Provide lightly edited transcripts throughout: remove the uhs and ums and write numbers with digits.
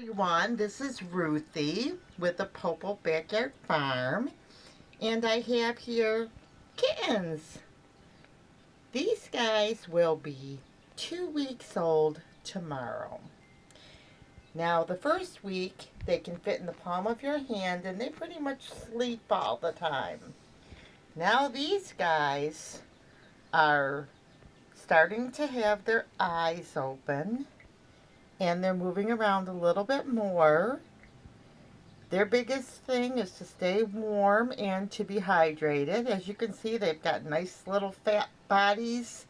Everyone, this is Ruthie with the Popo Backyard Farm, and I have here kittens. These guys will be 2 weeks old tomorrow. Now, the first week they can fit in the palm of your hand and they pretty much sleep all the time. Now, these guys are starting to have their eyes open and they're moving around a little bit more. Their biggest thing is to stay warm and to be hydrated. As you can see, they've got nice little fat bodies.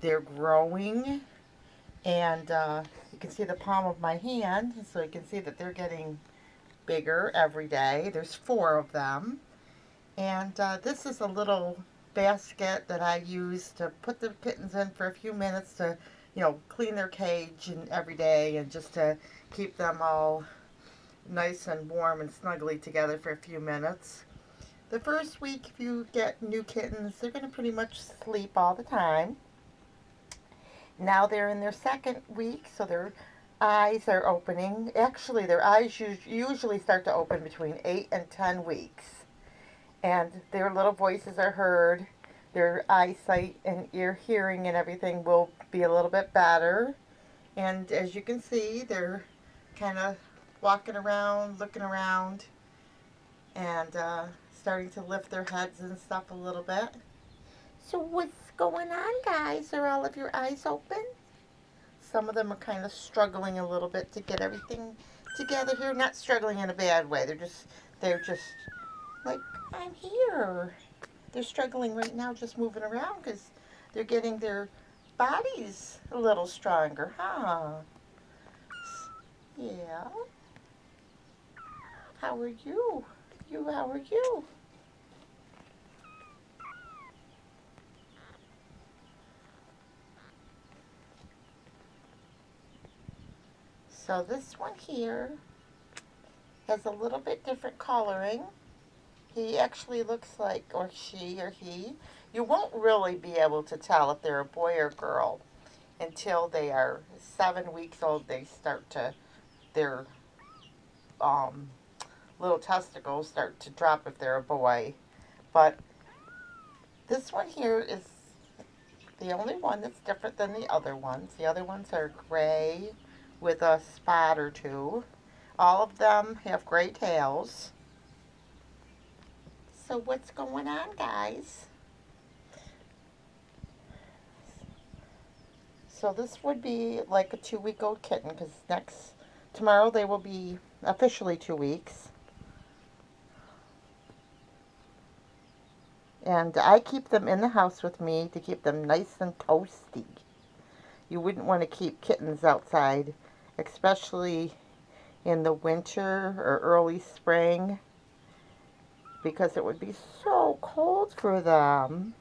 They're growing, and you can see the palm of my hand, so you can see that they're getting bigger every day. There's 4 of them, and this is a little basket that I use to put the kittens in for a few minutes to, clean their cage and every day, and just to keep them all nice and warm and snuggly together for a few minutes. The first week, if you get new kittens, they're going to pretty much sleep all the time. Now they're in their second week, so their eyes are opening. Actually, their eyes usually start to open between 8 and 10 weeks. And their little voices are heard. Their eyesight and ear hearing and everything will be a little bit better. And as you can see, they're kind of walking around, looking around, and starting to lift their heads and stuff a little bit. So what's going on, guys? Are all of your eyes open? Some of them are kind of struggling a little bit to get everything together here. Not struggling in a bad way. They're just like, I'm here. They're struggling right now just moving around because they're getting their bodies a little stronger, huh? Yeah. How are you? How are you? So this one here has a little bit different coloring. He actually looks like, or she or he, you won't really be able to tell if they're a boy or girl until they are 7 weeks old. They start to, their um, little testicles start to drop if they're a boy. But this one here is the only one that's different than the other ones. The other ones are gray with a spot or two. All of them have gray tails. So what's going on, guys? So this would be like a 2-week-old kitten because tomorrow they will be officially 2 weeks. And I keep them in the house with me to keep them nice and toasty. You wouldn't want to keep kittens outside, especially in the winter or early spring, because it would be so cold for them.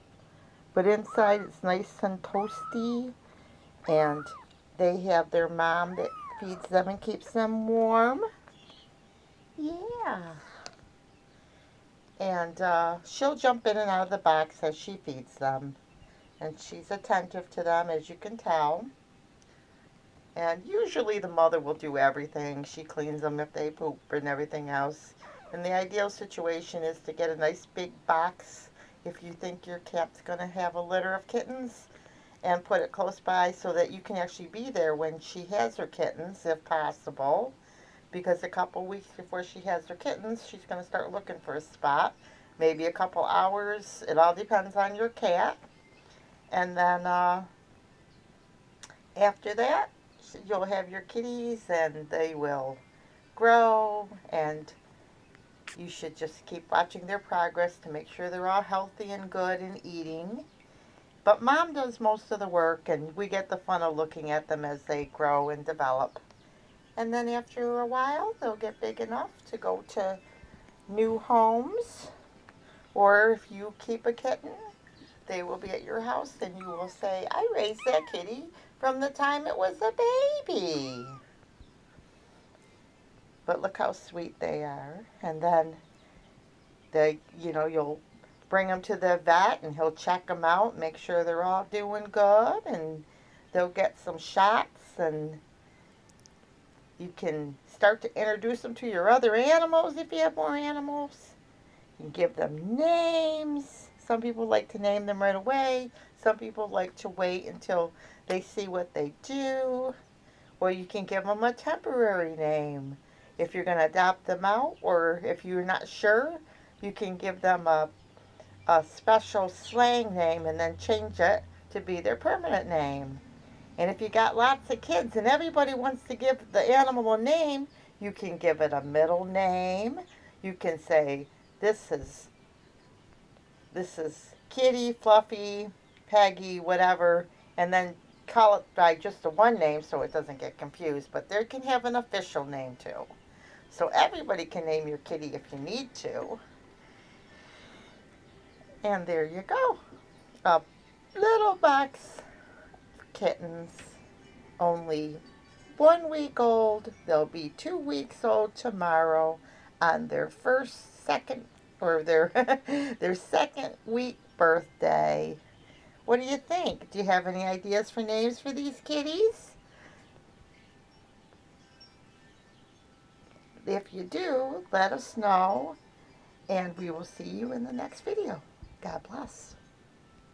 But inside it's nice and toasty, and they have their mom that feeds them and keeps them warm. Yeah. And she'll jump in and out of the box as she feeds them. And she's attentive to them, as you can tell. And usually the mother will do everything. She cleans them if they poop and everything else. And the ideal situation is to get a nice big box if you think your cat's going to have a litter of kittens, and put it close by so that you can actually be there when she has her kittens, if possible. Because a couple weeks before she has her kittens, she's going to start looking for a spot. Maybe a couple hours. It all depends on your cat. And then after that, you'll have your kitties and they will grow, and you should just keep watching their progress to make sure they're all healthy and good and eating. But Mom does most of the work, and we get the fun of looking at them as they grow and develop. And then after a while, they'll get big enough to go to new homes. Or if you keep a kitten, they will be at your house and you will say, I raised that kitty from the time it was a baby. But look how sweet they are. And then you'll bring them to the vet and he'll check them out, make sure they're all doing good, and they'll get some shots, and You can start to introduce them to your other animals if you have more animals. You can give them names. Some people like to name them right away. Some people like to wait until they see what they do. Or you can give them a temporary name. If you're going to adopt them out, or if you're not sure, you can give them a special slang name and then change it to be their permanent name. And if you got lots of kids and everybody wants to give the animal a name, you can give it a middle name. You can say, this is Kitty, Fluffy, Peggy, whatever, and then call it by just the one name so it doesn't get confused. But they can have an official name too. So everybody can name your kitty if you need to. And there you go. A little box of kittens. Only 1 week old. They'll be 2 weeks old tomorrow on their second their second week birthday. What do you think? Do you have any ideas for names for these kitties? If you do, let us know, and we will see you in the next video. God bless.